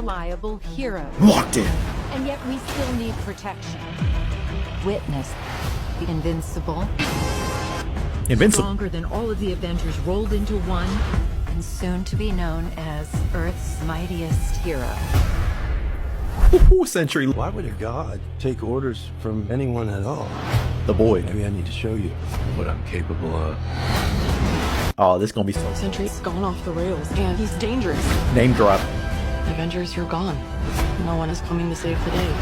unreliable hero. Locked in. And yet we still need protection. Witness the invincible. Invincible. Stronger than all of the Avengers rolled into one. And soon to be known as Earth's mightiest hero. Ooh, Sentry. Why would a god take orders from anyone at all? The Void. Maybe I need to show you what I'm capable of. Oh, this gonna be so. Sentry's gone off the rails, and he's dangerous. Name drop. Avengers, you're gone. No one is coming to save the day.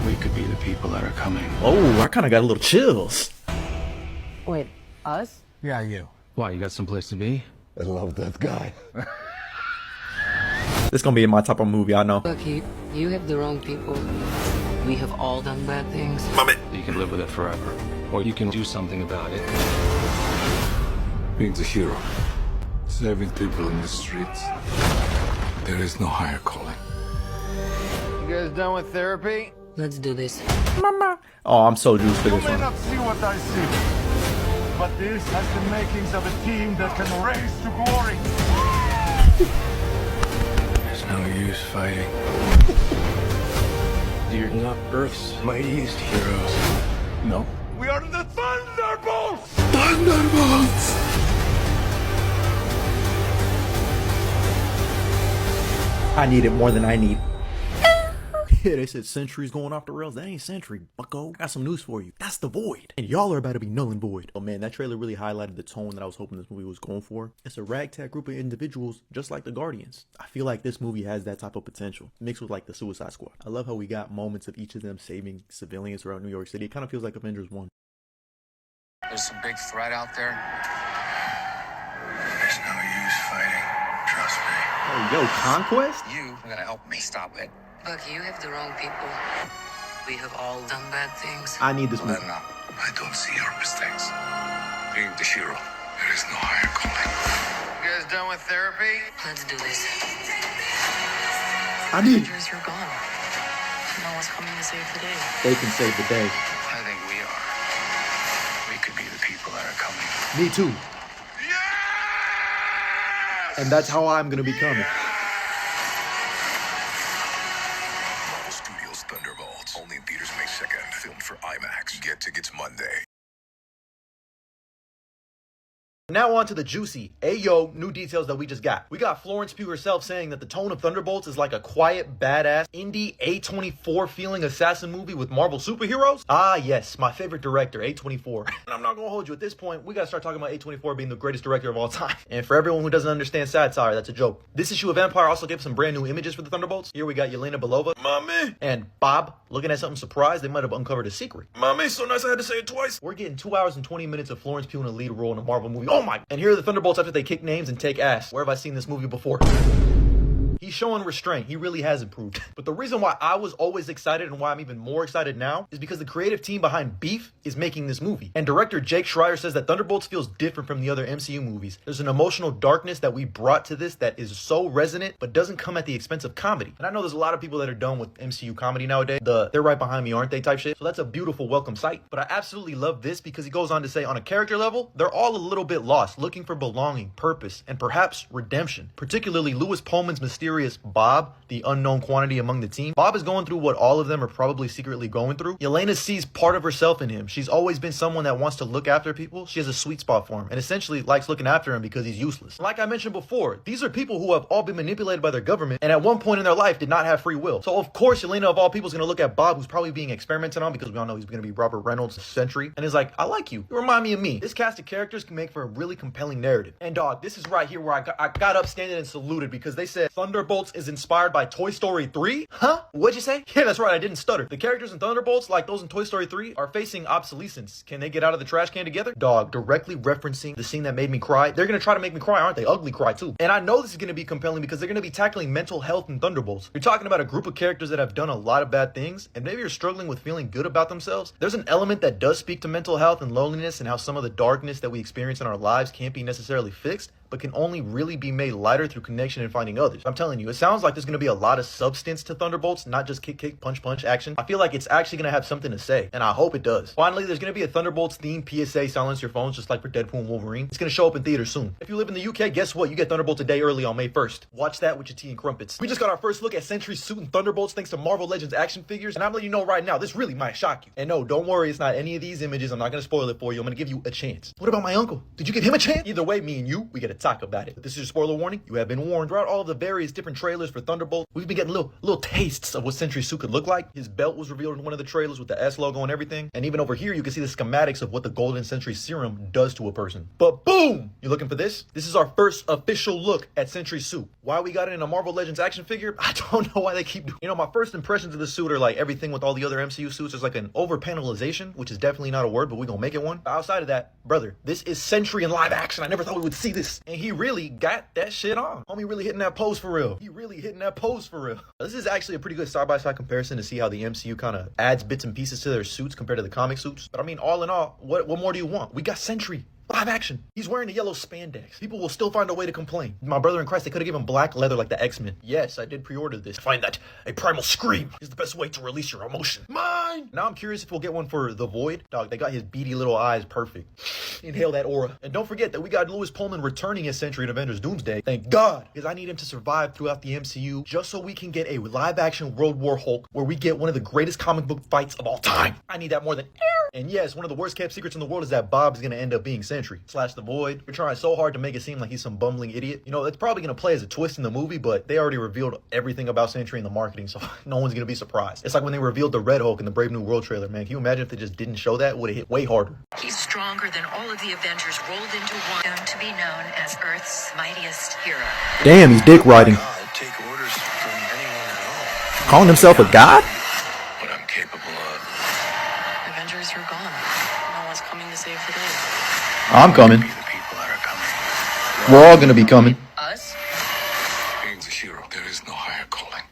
We could be the people that are coming. Oh, I kind of got a little chills. Wait, us? Yeah, you. Why, you got someplace to be? I love that guy. This gonna be in my type of movie, I know. Bucky, you have the wrong people. We have all done bad things. You can live with it forever, or you can do something about it. Being the hero, saving people in the streets. There is no higher calling. You guys done with therapy? Let's do this. Mama. Oh, I'm so juiced for You this may one. not see what I see, but this has the makings of a team that can race to glory. There's no use fighting. You're not Earth's mightiest heroes. No. We are the Thunderbolts! Thunderbolts! I need it more than I need. Yeah, they said Sentry's going off the rails. That ain't Sentry, bucko. Got some news for you. That's the Void. And y'all are about to be null and void. Oh man, that trailer really highlighted the tone that I was hoping this movie was going for. It's a ragtag group of individuals just like the Guardians. I feel like this movie has that type of potential, mixed with like the Suicide Squad. I love how we got moments of each of them saving civilians throughout New York City. It kind of feels like Avengers 1. There's some big threat out there. There's no use fighting. Trust me. Oh, yo, Conquest? You are gonna help me stop it. Bucky, you have the wrong people. We have all done bad things. I need this Let movie. him know. I don't see your mistakes. Being the hero, there is no higher calling. You guys done with therapy? Let's do this. I need. Avengers, you're gone. No one's coming to save the day. They can save the day. I think we are. We could be the people that are coming. Me too. Yes! And that's how I'm gonna be coming. Marvel Studios Thunderbolts. Only in theaters May 2nd. Filmed for IMAX. Get tickets Monday. Now on to the juicy, ayo, new details that we just got. We got Florence Pugh herself saying that the tone of Thunderbolts is like a quiet, badass, indie, A24 feeling assassin movie with Marvel superheroes. Ah yes, my favorite director, A24. And I'm not gonna hold you at this point, we gotta start talking about A24 being the greatest director of all time. And for everyone who doesn't understand satire, that's a joke. This issue of Empire also gave some brand new images for the Thunderbolts. Here we got Yelena Belova, Mommy! and Bob looking at something surprised. They might have uncovered a secret. Mommy, so nice I had to say it twice. We're getting 2 hours and 20 minutes of Florence Pugh in a lead role in a Marvel movie. Oh my! And here are the Thunderbolts after they kick names and take ass. Where have I seen this movie before? He's showing restraint. He really has improved. But the reason why I was always excited and why I'm even more excited now is because the creative team behind Beef is making this movie. And director Jake Schreier says that Thunderbolts feels different from the other MCU movies. There's an emotional darkness that we brought to this that is so resonant, but doesn't come at the expense of comedy. And I know there's a lot of people that are done with MCU comedy nowadays. They're right behind me, aren't they type shit. So that's a beautiful welcome sight. But I absolutely love this because he goes on to say on a character level, they're all a little bit lost, looking for belonging, purpose, and perhaps redemption. Particularly Lewis Pullman's mysterious Bob, the unknown quantity among the team. Bob is going through what all of them are probably secretly going through. Yelena sees part of herself in him. She's always been someone that wants to look after people. She has a sweet spot for him and essentially likes looking after him because he's useless. Like I mentioned before, these are people who have all been manipulated by their government and at one point in their life did not have free will. So of course Yelena of all people is going to look at Bob, who's probably being experimented on because we all know he's going to be Robert Reynolds' Sentry, and is like, I like you. You remind me of me. This cast of characters can make for a really compelling narrative. And dog, this is right here where I got up standing and saluted because they said Thunderbolts is inspired by Toy Story 3? Huh? What'd you say? Yeah, that's right, I didn't stutter. The characters in Thunderbolts, like those in Toy Story 3, are facing obsolescence. Can they get out of the trash can together? Dog, directly referencing the scene that made me cry. They're gonna try to make me cry, aren't they? Ugly cry too. And I know this is gonna be compelling because they're gonna be tackling mental health in Thunderbolts. You're talking about a group of characters that have done a lot of bad things, and maybe you're struggling with feeling good about themselves. There's an element that does speak to mental health and loneliness and how some of the darkness that we experience in our lives can't be necessarily fixed, but can only really be made lighter through connection and finding others. I'm telling you, it sounds like there's going to be a lot of substance to Thunderbolts, not just kick, kick, punch, punch action. I feel like it's actually going to have something to say, and I hope it does. Finally, there's going to be a Thunderbolts themed PSA, silence your phones, just like for Deadpool and Wolverine. It's going to show up in theaters soon. If you live in the UK, guess what? You get Thunderbolts a day early on May 1st. Watch that with your tea and crumpets. We just got our first look at Sentry's suit and Thunderbolts thanks to Marvel Legends action figures, and I'm letting you know right now, this really might shock you. And no, don't worry, it's not any of these images. I'm not going to spoil it for you. I'm going to give you a chance. What about my uncle? Did you give him a chance? Either way, me and you, we get to talk about it. But this is your spoiler warning. You have been warned. Throughout all of the various different trailers for Thunderbolt, we've been getting little tastes of what Sentry's suit could look like. His belt was revealed in one of the trailers with the S logo and everything. And even over here, you can see the schematics of what the Golden Sentry serum does to a person. But boom! You looking for this? This is our first official look at Sentry's suit. Why we got it in a Marvel Legends action figure? I don't know why they keep doing. You know, my first impressions of the suit are like everything with all the other MCU suits. There's like an over panelization, which is definitely not a word, but we're gonna make it one. Outside of that, brother, this is Sentry in live action. I never thought we would see this. And he really got that shit on. Homie really hitting that pose for real. He really hitting that pose for real. This is actually a pretty good side-by-side comparison to see how the MCU kind of adds bits and pieces to their suits compared to the comic suits. But I mean, all in all, what more do you want? We got Sentry. Live action. He's wearing the yellow spandex. People will still find a way to complain. My brother in Christ, they could have given him black leather like the X-Men. Yes, I did pre-order this. I find that a primal scream is the best way to release your emotion. Mine! Now I'm curious if we'll get one for the Void. Dog, they got his beady little eyes perfect. Inhale that aura. And don't forget that we got Louis Pullman returning as Sentry in Avengers Doomsday. Thank God. Because I need him to survive throughout the MCU just so we can get a live action World War Hulk where we get one of the greatest comic book fights of all time. I need that more than air. And yes, one of the worst kept secrets in the world is that Bob's gonna end up being Sentry / the Void. We're trying so hard to make it seem like he's some bumbling idiot. You know, it's probably gonna play as a twist in the movie, but they already revealed everything about Sentry in the marketing, so no one's gonna be surprised. It's like when they revealed the Red Hulk in the Brave New World trailer, man. Can you imagine if they just didn't show that? Would have hit way harder. He's stronger than all of the Avengers rolled into one. Soon to be known as Earth's mightiest hero. Damn, he's dick riding. Take orders from anyone at all. Calling himself a god? What I'm capable of. Avengers are gone. No one's coming to save the day. I'm coming. Be the people that are coming. We're all gonna be coming. Us? Being the hero, there is no higher calling.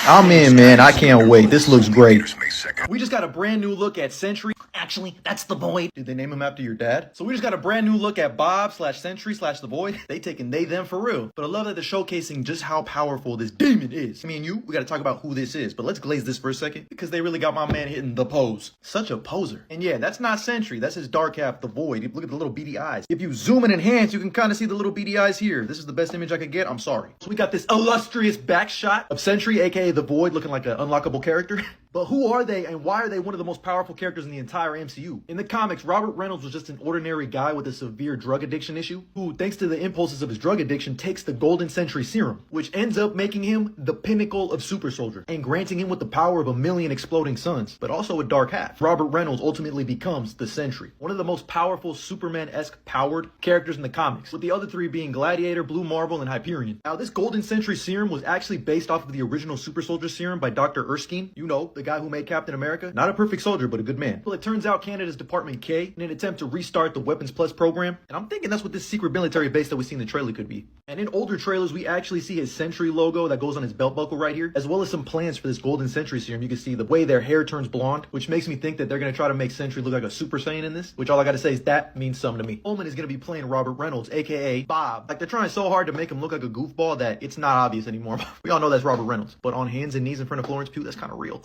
I'm in, man. I can't wait. This looks great. Leaders make second. We just got a brand new look at Sentry. Actually, that's the Void. Did they name him after your dad? So we just got a brand new look at Bob / Sentry / the Void. They taking they them for real. But I love that they're showcasing just how powerful this demon is. Me and you, we got to talk about who this is. But let's glaze this for a second because they really got my man hitting the pose. Such a poser. And yeah, that's not Sentry. That's his dark half, the Void. Look at the little beady eyes. If you zoom and enhance, you can kind of see the little beady eyes here. This is the best image I could get. I'm sorry. So we got this illustrious back shot of Sentry, aka the Void, looking like an unlockable character. But who are they and why are they one of the most powerful characters in the entire MCU? In the comics, Robert Reynolds was just an ordinary guy with a severe drug addiction issue who, thanks to the impulses of his drug addiction, takes the Golden Sentry serum, which ends up making him the pinnacle of super soldier and granting him with the power of 1,000,000 exploding suns, but also a dark half. Robert Reynolds ultimately becomes the Sentry, one of the most powerful Superman-esque powered characters in the comics, with the other three being Gladiator, Blue Marvel, and Hyperion. Now, this Golden Sentry serum was actually based off of the original super soldier serum by Dr. Erskine, you know, the guy who made Captain America. Not a perfect soldier, but a good man. Well, it turns out Canada's Department K, in an attempt to restart the Weapons Plus program, and I'm thinking that's what this secret military base that we see in the trailer could be. And in older trailers, we actually see his Sentry logo that goes on his belt buckle right here, as well as some plans for this Golden Sentry serum. You can see the way their hair turns blonde, which makes me think that they're going to try to make Sentry look like a Super Saiyan in this, which all I got to say is that means something to me. Ullman is going to be playing Robert Reynolds, aka Bob. Like, they're trying so hard to make him look like a goofball that it's not obvious anymore. We all know that's Robert Reynolds, but on hands and knees in front of Florence Pugh, that's kind of real.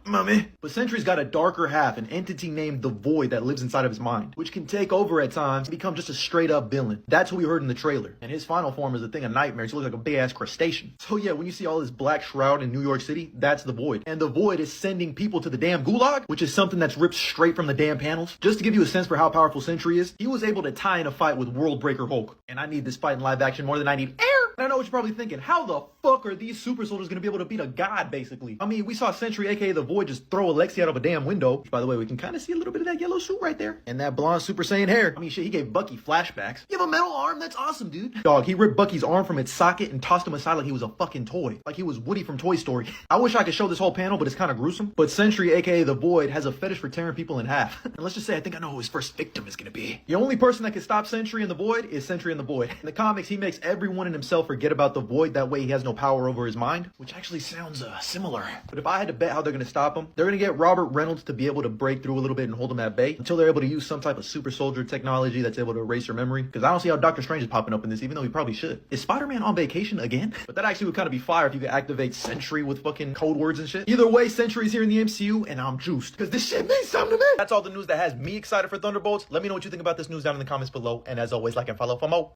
Mommy. But Sentry's got a darker half, an entity named the Void that lives inside of his mind, which can take over at times and become just a straight up villain. That's what we heard in the trailer. And his final form is a thing of nightmares. He looks like a big ass crustacean. So yeah, when you see all this black shroud in New York City, that's the Void. And the Void is sending people to the damn gulag, which is something that's ripped straight from the damn panels. Just to give you a sense for how powerful Sentry is, he was able to tie in a fight with World Breaker Hulk. And I need this fight in live action more than I need air. And I know what you're probably thinking, how the fuck are these super soldiers gonna be able to beat a god, basically? I mean, we saw Sentry, aka the Void, just throw Alexi out of a damn window. Which, by the way, we can kind of see a little bit of that yellow suit right there. And that blonde Super Saiyan hair. I mean, shit, he gave Bucky flashbacks. You have a metal arm? That's awesome, dude. Dog, he ripped Bucky's arm from its socket and tossed him aside like he was a fucking toy. Like he was Woody from Toy Story. I wish I could show this whole panel, but it's kind of gruesome. But Sentry, aka the Void, has a fetish for tearing people in half. And let's just say I think I know who his first victim is gonna be. The only person that can stop Sentry and the Void is Sentry and the Void. In the comics, he makes everyone and himself forget about the void. That way he has no power over his mind, which actually sounds similar. But if I had to bet how they're going to stop him, they're going to get Robert Reynolds to be able to break through a little bit and hold him at bay until they're able to use some type of super soldier technology that's able to erase your memory. Because I don't see how Doctor Strange is popping up in this, even though he probably should. Is Spider-Man on vacation again? But that actually would kind of be fire if you could activate Sentry with fucking code words and shit. Either way, Sentry's here in the MCU, and I'm juiced. Because this shit means something to me. That's all the news that has me excited for Thunderbolts. Let me know what you think about this news down in the comments below. And as always, like and follow for more.